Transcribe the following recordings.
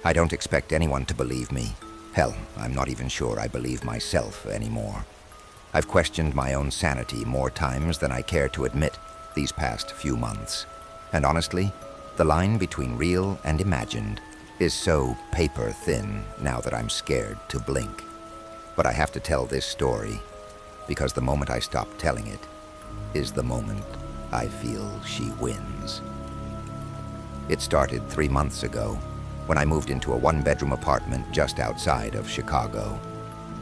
I don't expect anyone to believe me. Hell, I'm not even sure I believe myself anymore. I've questioned my own sanity more times than I care to admit these past few months. And honestly, the line between real and imagined is so paper thin now that I'm scared to blink. But I have to tell this story because the moment I stop telling it is the moment I feel she wins. It started 3 months ago when I moved into a one-bedroom apartment just outside of Chicago.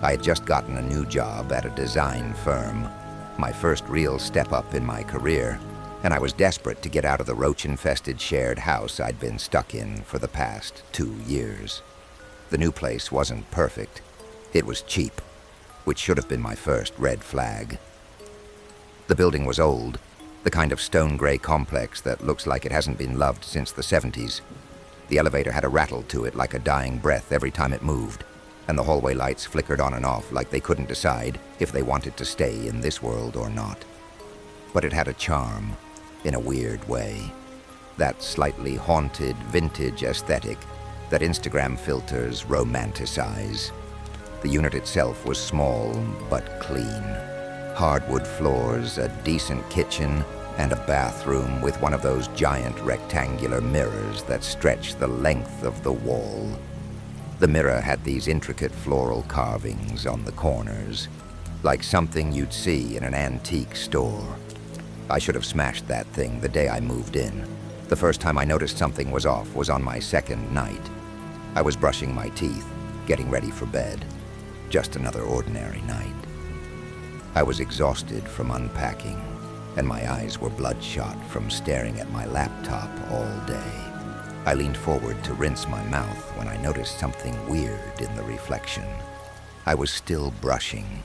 I had just gotten a new job at a design firm, my first real step up in my career, and I was desperate to get out of the roach-infested shared house I'd been stuck in for the past 2 years. The new place wasn't perfect. It was cheap, which should have been my first red flag. The building was old, the kind of stone-gray complex that looks like it hasn't been loved since the 70s. The elevator had a rattle to it like a dying breath every time it moved, and the hallway lights flickered on and off like they couldn't decide if they wanted to stay in this world or not. But it had a charm, in a weird way. That slightly haunted, vintage aesthetic that Instagram filters romanticize. The unit itself was small, but clean. Hardwood floors, a decent kitchen, and a bathroom with one of those giant rectangular mirrors that stretch the length of the wall. The mirror had these intricate floral carvings on the corners, like something you'd see in an antique store. I should have smashed that thing the day I moved in. The first time I noticed something was off was on my second night. I was brushing my teeth, getting ready for bed. Just another ordinary night. I was exhausted from unpacking, and my eyes were bloodshot from staring at my laptop all day. I leaned forward to rinse my mouth when I noticed something weird in the reflection. I was still brushing.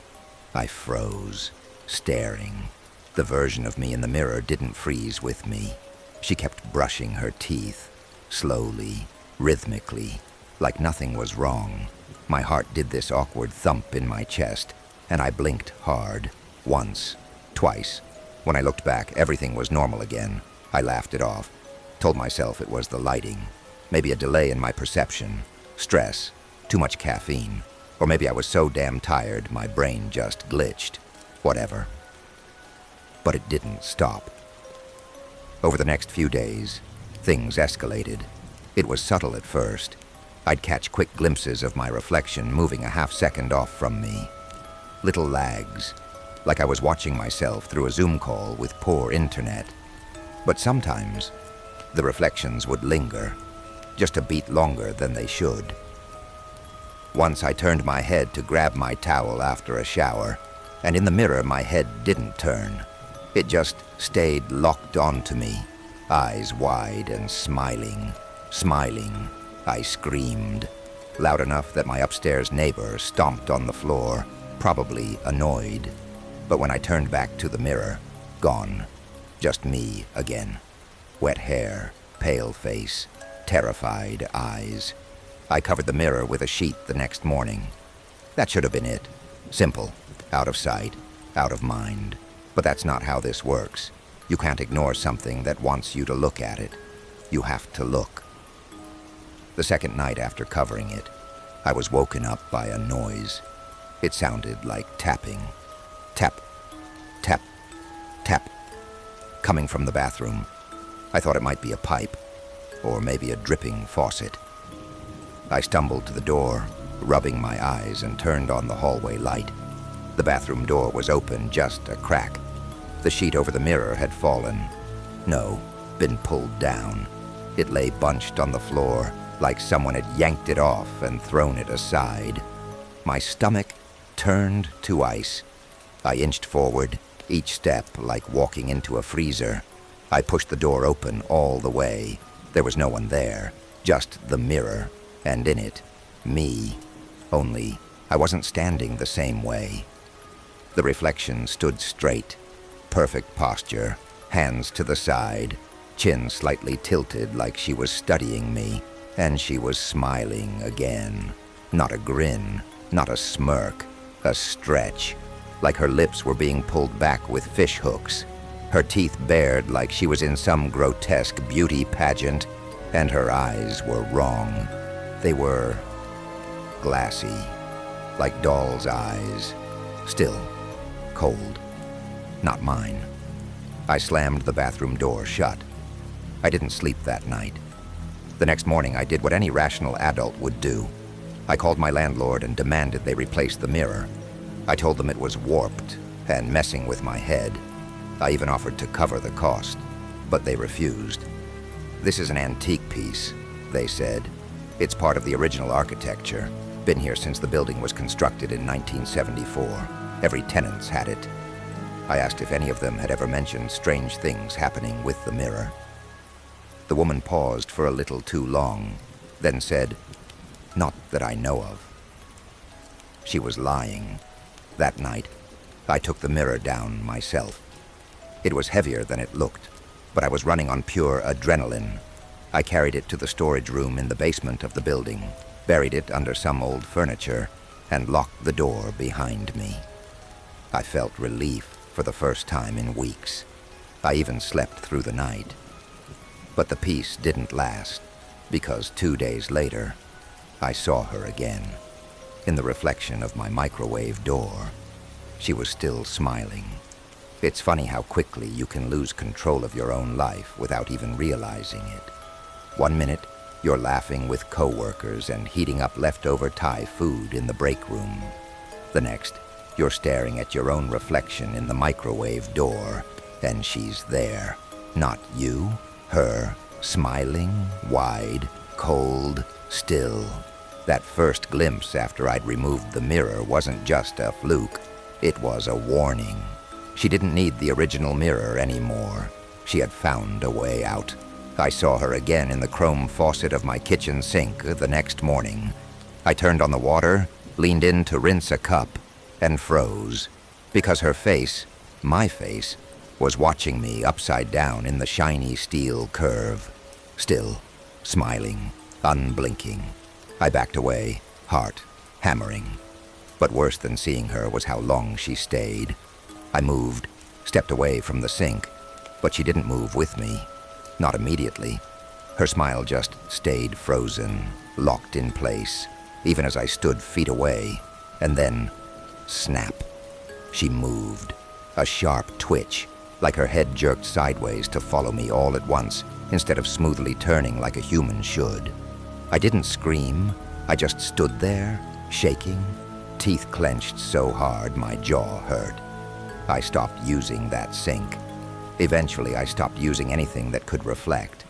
I froze, staring. The version of me in the mirror didn't freeze with me. She kept brushing her teeth, slowly, rhythmically, like nothing was wrong. My heart did this awkward thump in my chest, and I blinked hard, once, twice. When I looked back, everything was normal again. I laughed it off. Told myself it was the lighting, maybe a delay in my perception, stress, too much caffeine, or maybe I was so damn tired my brain just glitched. Whatever. But it didn't stop. Over the next few days, things escalated. It was subtle at first. I'd catch quick glimpses of my reflection moving a half-second off from me. Little lags, like I was watching myself through a Zoom call with poor internet. But sometimes, the reflections would linger, just a beat longer than they should. Once I turned my head to grab my towel after a shower, and in the mirror my head didn't turn. It just stayed locked onto me, eyes wide and smiling. Smiling, I screamed, loud enough that my upstairs neighbor stomped on the floor, probably annoyed. But when I turned back to the mirror, gone. Just me again. Wet hair, pale face, terrified eyes. I covered the mirror with a sheet the next morning. That should have been it. Simple. Out of sight, out of mind. But that's not how this works. You can't ignore something that wants you to look at it. You have to look. The second night after covering it, I was woken up by a noise. It sounded like tapping. Tap, tap, tap. Coming from the bathroom. I thought it might be a pipe, or maybe a dripping faucet. I stumbled to the door, rubbing my eyes, and turned on the hallway light. The bathroom door was open, just a crack. The sheet over the mirror had fallen. No, been pulled down. It lay bunched on the floor, like someone had yanked it off and thrown it aside. My stomach turned to ice. I inched forward, each step like walking into a freezer. I pushed the door open all the way. There was no one there, just the mirror, and in it, me. Only, I wasn't standing the same way. The reflection stood straight, perfect posture, hands to the side, chin slightly tilted like she was studying me, and she was smiling again. Not a grin, not a smirk, a stretch, like her lips were being pulled back with fish hooks. Her teeth bared like she was in some grotesque beauty pageant, and her eyes were wrong. They were glassy, like doll's eyes, still, cold. Not mine. I slammed the bathroom door shut. I didn't sleep that night. The next morning, I did what any rational adult would do. I called my landlord and demanded they replace the mirror. I told them it was warped and messing with my head. I even offered to cover the cost, but they refused. "This is an antique piece," they said. "It's part of the original architecture. Been here since the building was constructed in 1974. Every tenant's had it." I asked if any of them had ever mentioned strange things happening with the mirror. The woman paused for a little too long, then said, "Not that I know of." She was lying. That night, I took the mirror down myself. It was heavier than it looked, but I was running on pure adrenaline. I carried it to the storage room in the basement of the building, buried it under some old furniture, and locked the door behind me. I felt relief for the first time in weeks. I even slept through the night. But the peace didn't last, because 2 days later, I saw her again. In the reflection of my microwave door, she was still smiling. It's funny how quickly you can lose control of your own life without even realizing it. One minute, you're laughing with coworkers and heating up leftover Thai food in the break room. The next, you're staring at your own reflection in the microwave door, and she's there. Not you, her, smiling, wide, cold, still. That first glimpse after I'd removed the mirror wasn't just a fluke. It was a warning. She didn't need the original mirror anymore. She had found a way out. I saw her again in the chrome faucet of my kitchen sink the next morning. I turned on the water, leaned in to rinse a cup, and froze, because her face, my face, was watching me upside down in the shiny steel curve. Still, smiling, unblinking. I backed away, heart hammering. But worse than seeing her was how long she stayed. I moved, stepped away from the sink, but she didn't move with me. Not immediately. Her smile just stayed frozen, locked in place, even as I stood feet away. And then, snap. She moved. A sharp twitch, like her head jerked sideways to follow me all at once, instead of smoothly turning like a human should. I didn't scream. I just stood there, shaking, teeth clenched so hard my jaw hurt. I stopped using that sink. Eventually, I stopped using anything that could reflect.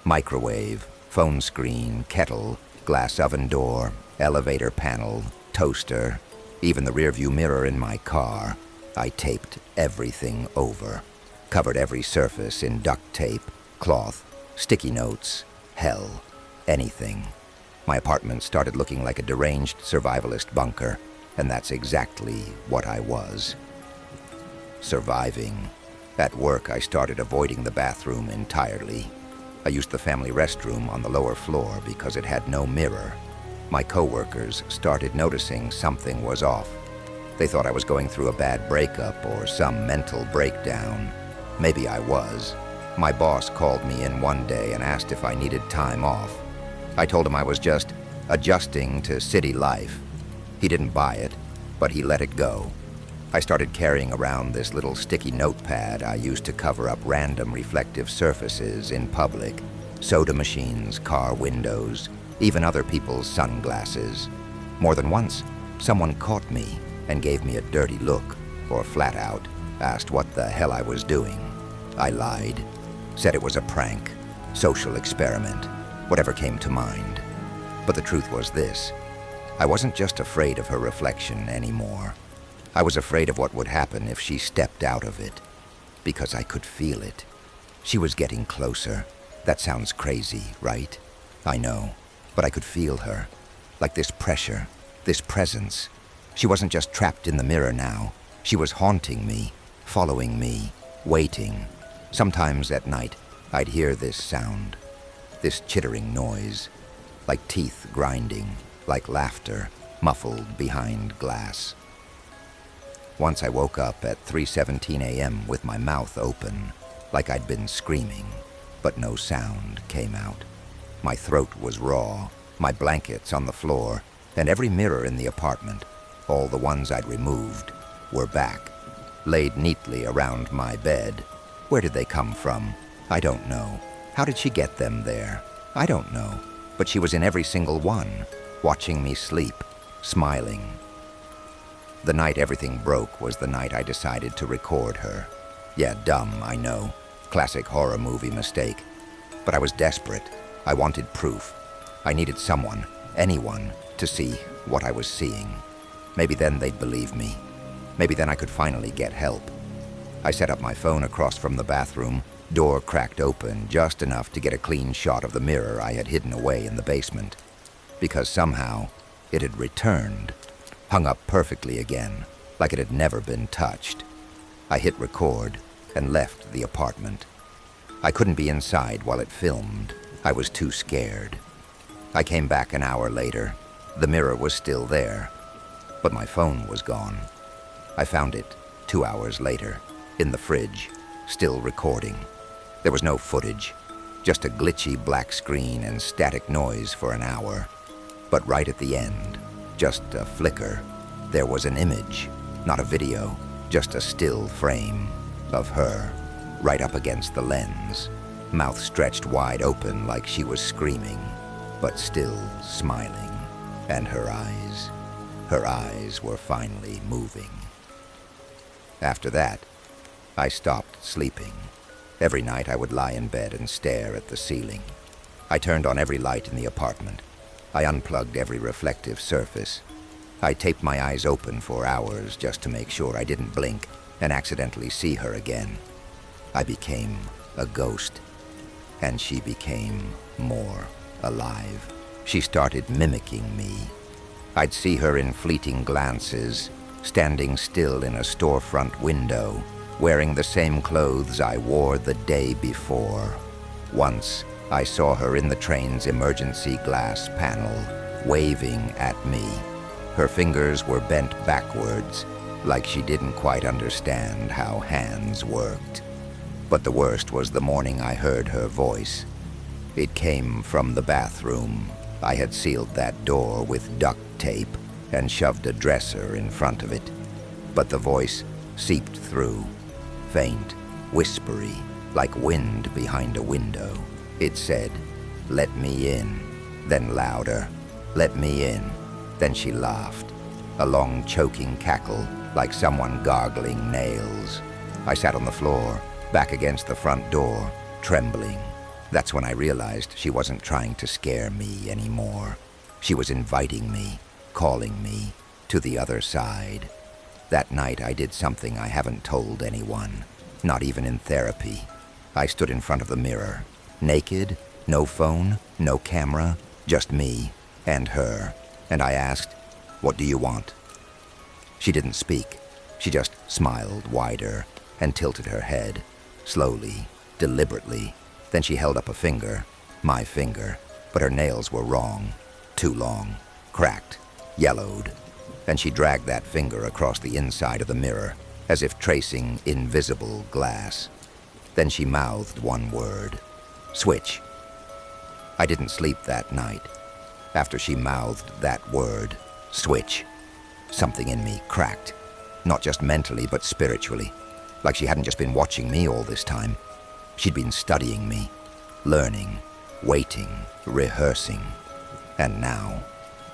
Microwave, phone screen, kettle, glass oven door, elevator panel, toaster, even the rearview mirror in my car. I taped everything over. Covered every surface in duct tape, cloth, sticky notes, hell, anything. My apartment started looking like a deranged survivalist bunker, and that's exactly what I was. Surviving. At work, I started avoiding the bathroom entirely. I used the family restroom on the lower floor because it had no mirror. My coworkers started noticing something was off. They thought I was going through a bad breakup or some mental breakdown. Maybe I was. My boss called me in one day and asked if I needed time off. I told him I was just adjusting to city life. He didn't buy it, but he let it go. I started carrying around this little sticky notepad I used to cover up random reflective surfaces in public. Soda machines, car windows, even other people's sunglasses. More than once, someone caught me and gave me a dirty look, or flat out asked what the hell I was doing. I lied, said it was a prank, social experiment, whatever came to mind. But the truth was this: I wasn't just afraid of her reflection anymore. I was afraid of what would happen if she stepped out of it, because I could feel it. She was getting closer. That sounds crazy, right? I know, but I could feel her, like this pressure, this presence. She wasn't just trapped in the mirror now. She was haunting me, following me, waiting. Sometimes at night, I'd hear this sound, this chittering noise, like teeth grinding, like laughter, muffled behind glass. Once I woke up at 3:17 a.m. with my mouth open, like I'd been screaming, but no sound came out. My throat was raw, my blankets on the floor, and every mirror in the apartment, all the ones I'd removed, were back, laid neatly around my bed. Where did they come from? I don't know. How did she get them there? I don't know. But she was in every single one, watching me sleep, smiling. The night everything broke was the night I decided to record her. Yeah, dumb, I know. Classic horror movie mistake. But I was desperate. I wanted proof. I needed someone, anyone, to see what I was seeing. Maybe then they'd believe me. Maybe then I could finally get help. I set up my phone across from the bathroom, door cracked open just enough to get a clean shot of the mirror I had hidden away in the basement. Because somehow, it had returned, hung up perfectly again, like it had never been touched. I hit record and left the apartment. I couldn't be inside while it filmed. I was too scared. I came back an hour later. The mirror was still there, but my phone was gone. I found it 2 hours later, in the fridge, still recording. There was no footage, just a glitchy black screen and static noise for an hour. But right at the end, just a flicker, there was an image, not a video, just a still frame of her, right up against the lens, mouth stretched wide open like she was screaming, but still smiling. And her eyes were finally moving. After that, I stopped sleeping. Every night I would lie in bed and stare at the ceiling. I turned on every light in the apartment. I unplugged every reflective surface. I taped my eyes open for hours just to make sure I didn't blink and accidentally see her again. I became a ghost, and she became more alive. She started mimicking me. I'd see her in fleeting glances, standing still in a storefront window, wearing the same clothes I wore the day before. Once, I saw her in the train's emergency glass panel, waving at me. Her fingers were bent backwards, like she didn't quite understand how hands worked. But the worst was the morning I heard her voice. It came from the bathroom. I had sealed that door with duct tape and shoved a dresser in front of it. But the voice seeped through, faint, whispery, like wind behind a window. It said, "Let me in," then louder, "Let me in." Then she laughed, a long choking cackle, like someone gargling nails. I sat on the floor, back against the front door, trembling. That's when I realized she wasn't trying to scare me anymore. She was inviting me, calling me to the other side. That night I did something I haven't told anyone, not even in therapy. I stood in front of the mirror, naked, no phone, no camera, just me and her, and I asked, "What do you want?" She didn't speak. She just smiled wider and tilted her head, slowly, deliberately. Then she held up a finger, my finger, but her nails were wrong, too long, cracked, yellowed. And she dragged that finger across the inside of the mirror, as if tracing invisible glass. Then she mouthed one word, "Switch." I didn't sleep that night. After she mouthed that word, "Switch," something in me cracked, not just mentally but spiritually, like she hadn't just been watching me all this time. She'd been studying me, learning, waiting, rehearsing, and now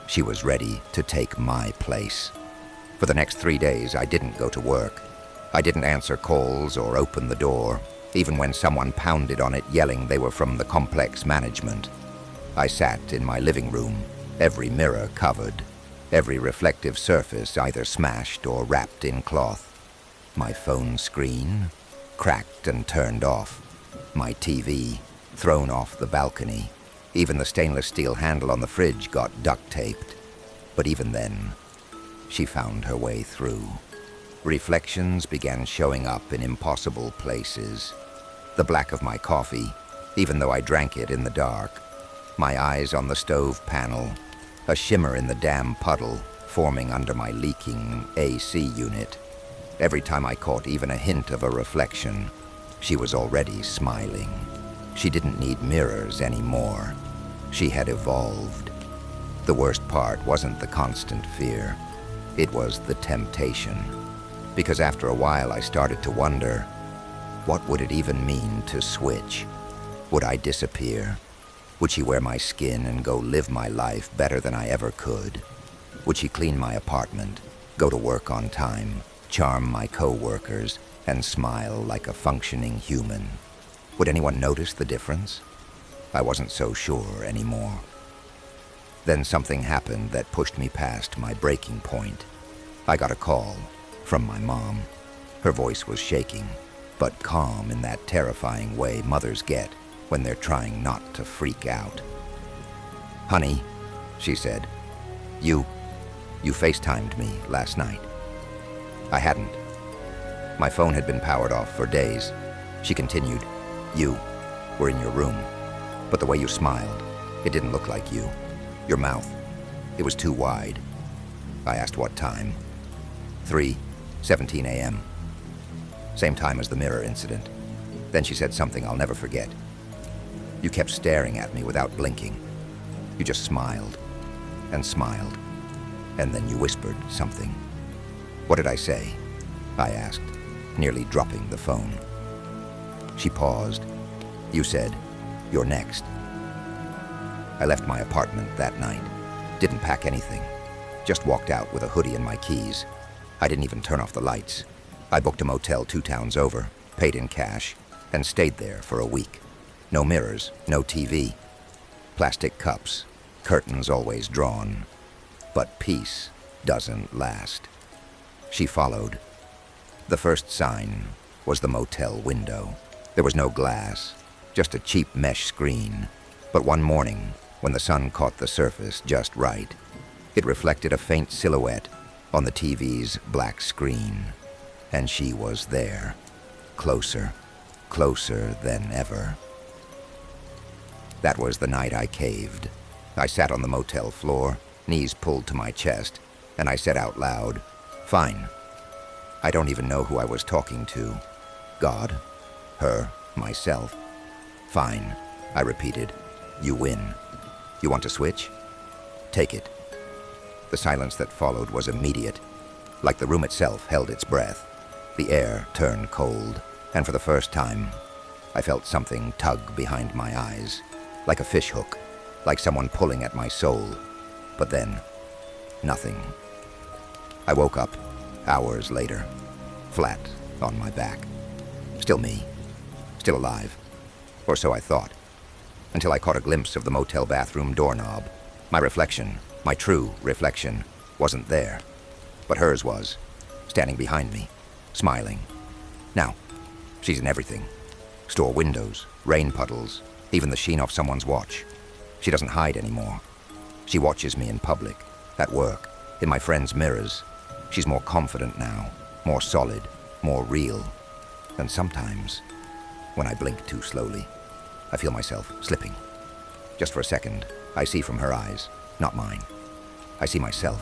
she was ready to take my place. For the next 3 days, I didn't go to work. I didn't answer calls or open the door, even when someone pounded on it yelling they were from the complex management. I sat in my living room, every mirror covered, every reflective surface either smashed or wrapped in cloth. My phone screen cracked and turned off. My TV thrown off the balcony. Even the stainless steel handle on the fridge got duct taped. But even then, she found her way through. Reflections began showing up in impossible places. The black of my coffee, even though I drank it in the dark. My eyes on the stove panel, a shimmer in the damn puddle forming under my leaking AC unit. Every time I caught even a hint of a reflection, she was already smiling. She didn't need mirrors anymore. She had evolved. The worst part wasn't the constant fear. It was the temptation. Because after a while I started to wonder, what would it even mean to switch? Would I disappear? Would she wear my skin and go live my life better than I ever could? Would she clean my apartment, go to work on time, charm my co-workers, and smile like a functioning human? Would anyone notice the difference? I wasn't so sure anymore. Then something happened that pushed me past my breaking point. I got a call from my mom. Her voice was shaking, but calm in that terrifying way mothers get when they're trying not to freak out. "Honey," she said, you FaceTimed me last night." I hadn't. My phone had been powered off for days. She continued, "You were in your room, but the way you smiled, it didn't look like you. Your mouth, it was too wide." I asked what time. 3:17 a.m. Same time as the mirror incident. Then she said something I'll never forget. "You kept staring at me without blinking. You just smiled and smiled, and then you whispered something." "What did I say?" I asked, nearly dropping the phone. She paused. "You said, 'You're next.'" I left my apartment that night. Didn't pack anything. Just walked out with a hoodie and my keys. I didn't even turn off the lights. I booked a motel 2 towns over, paid in cash, and stayed there for a week. No mirrors, no TV. Plastic cups, curtains always drawn. But peace doesn't last. She followed. The first sign was the motel window. There was no glass, just a cheap mesh screen. But one morning, when the sun caught the surface just right, it reflected a faint silhouette on the TV's black screen. And she was there, closer, closer than ever. That was the night I caved. I sat on the motel floor, knees pulled to my chest, and I said out loud, "Fine." I don't even know who I was talking to. God? Her? Myself? "Fine," I repeated. "You win. You want to switch? Take it." The silence that followed was immediate. Like the room itself held its breath. The air turned cold, and for the first time, I felt something tug behind my eyes, like a fishhook, like someone pulling at my soul. But then, nothing. I woke up, hours later, flat on my back. Still me, still alive, or so I thought, until I caught a glimpse of the motel bathroom doorknob. My reflection, my true reflection, wasn't there, but hers was, standing behind me, smiling. Now, she's in everything. Store windows, rain puddles, even the sheen off someone's watch. She doesn't hide anymore. She watches me in public, at work, in my friends' mirrors. She's more confident now, more solid, more real. And sometimes, when I blink too slowly, I feel myself slipping. Just for a second, I see from her eyes, not mine. I see myself,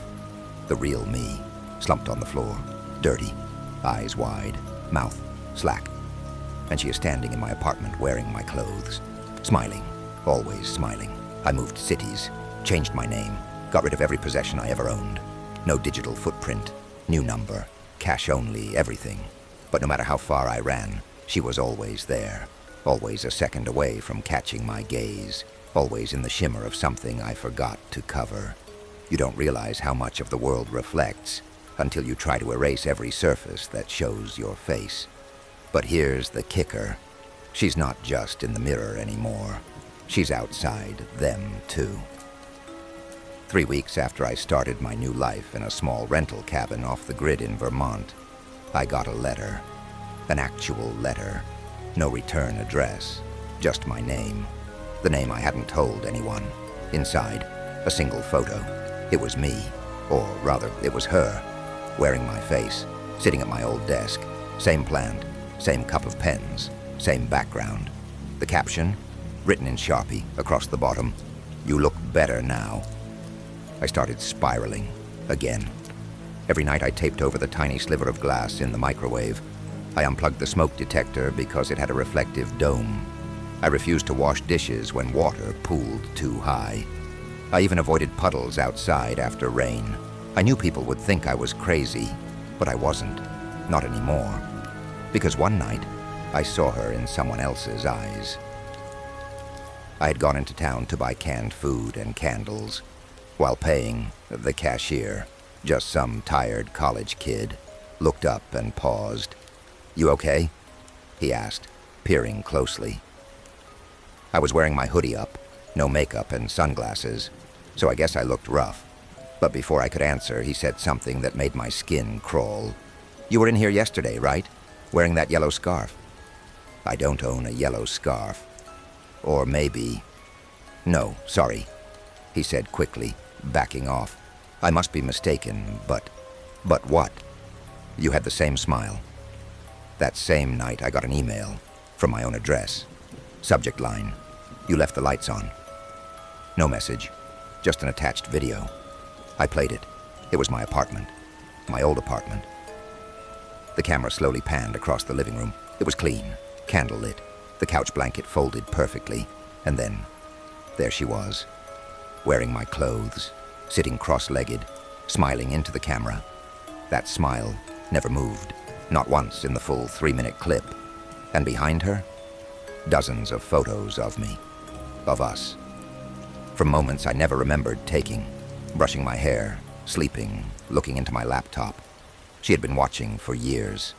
the real me, slumped on the floor, dirty, eyes wide, mouth slack. And she is standing in my apartment wearing my clothes, smiling, always smiling. I moved cities, changed my name, got rid of every possession I ever owned. No digital footprint, new number, cash only, everything. But no matter how far I ran, she was always there, always a second away from catching my gaze, always in the shimmer of something I forgot to cover. You don't realize how much of the world reflects until you try to erase every surface that shows your face. But here's the kicker. She's not just in the mirror anymore. She's outside them, too. 3 weeks after I started my new life in a small rental cabin off the grid in Vermont, I got a letter. An actual letter. No return address. Just my name. The name I hadn't told anyone. Inside, a single photo. It was me. Or rather, it was her. Wearing my face. Sitting at my old desk. Same plant. Same cup of pens. Same background. The caption, written in Sharpie across the bottom, "You look better now." I started spiraling. Again. Every night I taped over the tiny sliver of glass in the microwave. I unplugged the smoke detector because it had a reflective dome. I refused to wash dishes when water pooled too high. I even avoided puddles outside after rain. I knew people would think I was crazy, but I wasn't. Not anymore. Because one night, I saw her in someone else's eyes. I had gone into town to buy canned food and candles. While paying, the cashier, just some tired college kid, looked up and paused. "You okay?" he asked, peering closely. I was wearing my hoodie up, no makeup and sunglasses, so I guess I looked rough. But before I could answer, he said something that made my skin crawl. "You were in here yesterday, right? Wearing that yellow scarf?" I don't own a yellow scarf. Or maybe... No, sorry, he said quickly, backing off. I must be mistaken, but what? You had the same smile. That same night, I got an email from my own address. Subject line, "You left the lights on." No message, just an attached video. I played it. It was my apartment, my old apartment. The camera slowly panned across the living room. It was clean, candlelit, the couch blanket folded perfectly, and then there she was, wearing my clothes, sitting cross-legged, smiling into the camera. That smile never moved, not once in the full 3-minute clip. And behind her, dozens of photos of me, of us. From moments I never remembered taking, brushing my hair, sleeping, looking into my laptop. She had been watching for years.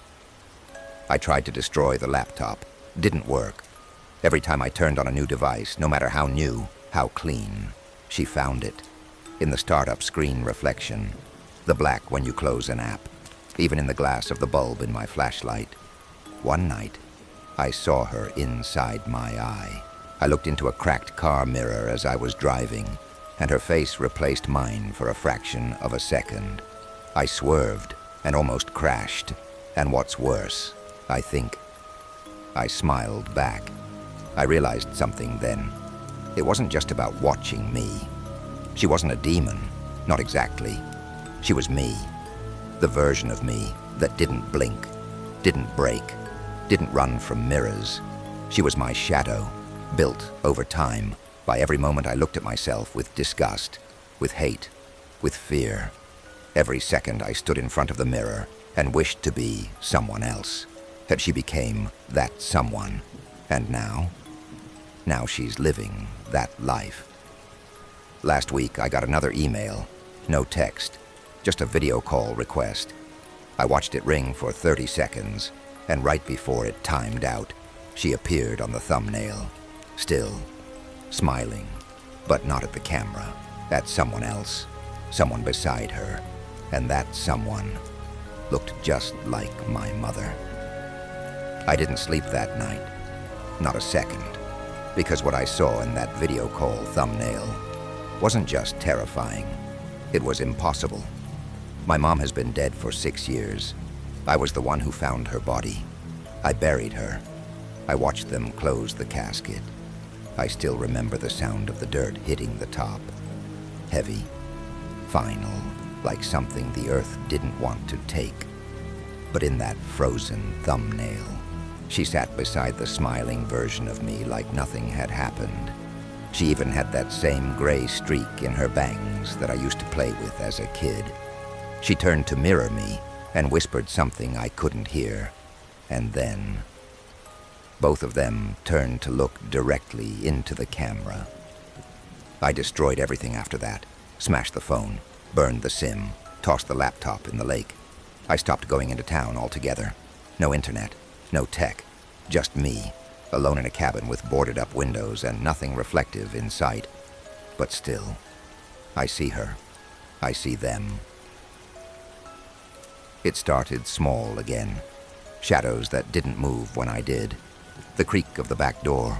I tried to destroy the laptop. Didn't work. Every time I turned on a new device, no matter how new, how clean, she found it. In the startup screen reflection, the black when you close an app, even in the glass of the bulb in my flashlight. One night, I saw her inside my eye. I looked into a cracked car mirror as I was driving, and her face replaced mine for a fraction of a second. I swerved and almost crashed, and what's worse, I think, I smiled back. I realized something then. It wasn't just about watching me. She wasn't a demon, not exactly. She was me, the version of me that didn't blink, didn't break, didn't run from mirrors. She was my shadow, built over time by every moment I looked at myself with disgust, with hate, with fear. Every second I stood in front of the mirror and wished to be someone else. And she became that someone. And now she's living that life. Last week I got another email, no text, just a video call request. I watched it ring for 30 seconds, and right before it timed out, she appeared on the thumbnail, still, smiling, but not at the camera, at someone else, someone beside her, and that someone looked just like my mother. I didn't sleep that night, not a second, because what I saw in that video call thumbnail wasn't just terrifying, it was impossible. My mom has been dead for 6 years. I was the one who found her body. I buried her. I watched them close the casket. I still remember the sound of the dirt hitting the top. Heavy, final, like something the earth didn't want to take. But in that frozen thumbnail, she sat beside the smiling version of me like nothing had happened. She even had that same gray streak in her bangs that I used to play with as a kid. She turned to mirror me and whispered something I couldn't hear. And then, both of them turned to look directly into the camera. I destroyed everything after that. Smashed the phone, burned the SIM, tossed the laptop in the lake. I stopped going into town altogether. No internet, no tech, just me, alone in a cabin with boarded-up windows and nothing reflective in sight. But still, I see her. I see them. It started small again. Shadows that didn't move when I did. The creak of the back door,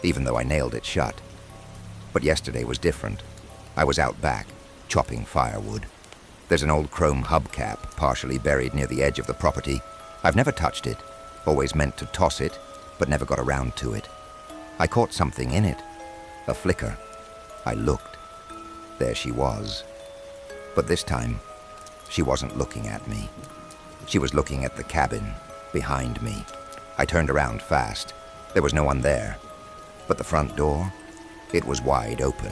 even though I nailed it shut. But yesterday was different. I was out back, chopping firewood. There's an old chrome hubcap partially buried near the edge of the property. I've never touched it, always meant to toss it, but never got around to it. I caught something in it, a flicker. I looked. There she was. But this time, she wasn't looking at me. She was looking at the cabin, behind me. I turned around fast. There was no one there. But the front door, it was wide open.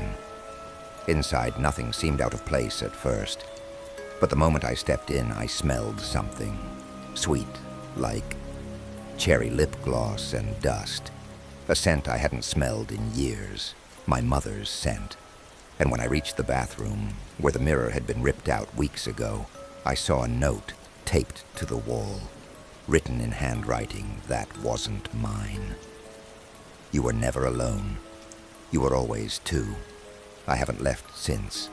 Inside, nothing seemed out of place at first. But the moment I stepped in, I smelled something. Sweet, like cherry lip gloss and dust. A scent I hadn't smelled in years. My mother's scent. And when I reached the bathroom, where the mirror had been ripped out weeks ago, I saw a note taped to the wall, written in handwriting that wasn't mine. You were never alone. You were always two. I haven't left since.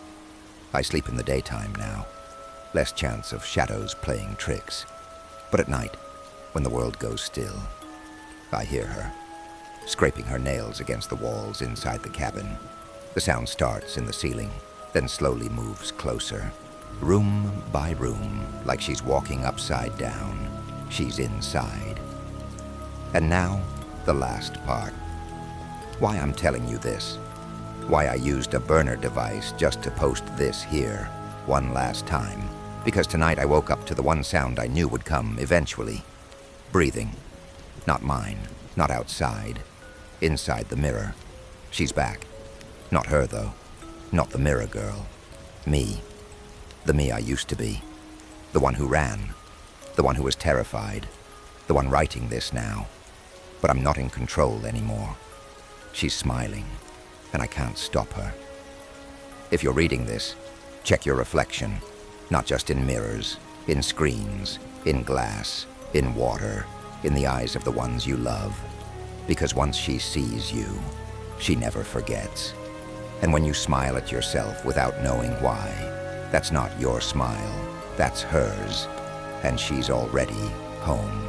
I sleep in the daytime now. Less chance of shadows playing tricks. But at night, when the world goes still, I hear her, scraping her nails against the walls inside the cabin. The sound starts in the ceiling, then slowly moves closer. Room by room, like she's walking upside down. She's inside. And now, the last part. Why I'm telling you this. Why I used a burner device just to post this here, one last time. Because tonight I woke up to the one sound I knew would come eventually. Breathing. Not mine, not outside. Inside the mirror. She's back. Not her, though. Not the mirror girl. Me. The me I used to be. The one who ran. The one who was terrified. The one writing this now. But I'm not in control anymore. She's smiling, and I can't stop her. If you're reading this, check your reflection. Not just in mirrors, in screens, in glass, in water, in the eyes of the ones you love. Because once she sees you, she never forgets. And when you smile at yourself without knowing why, that's not your smile, that's hers, and she's already home.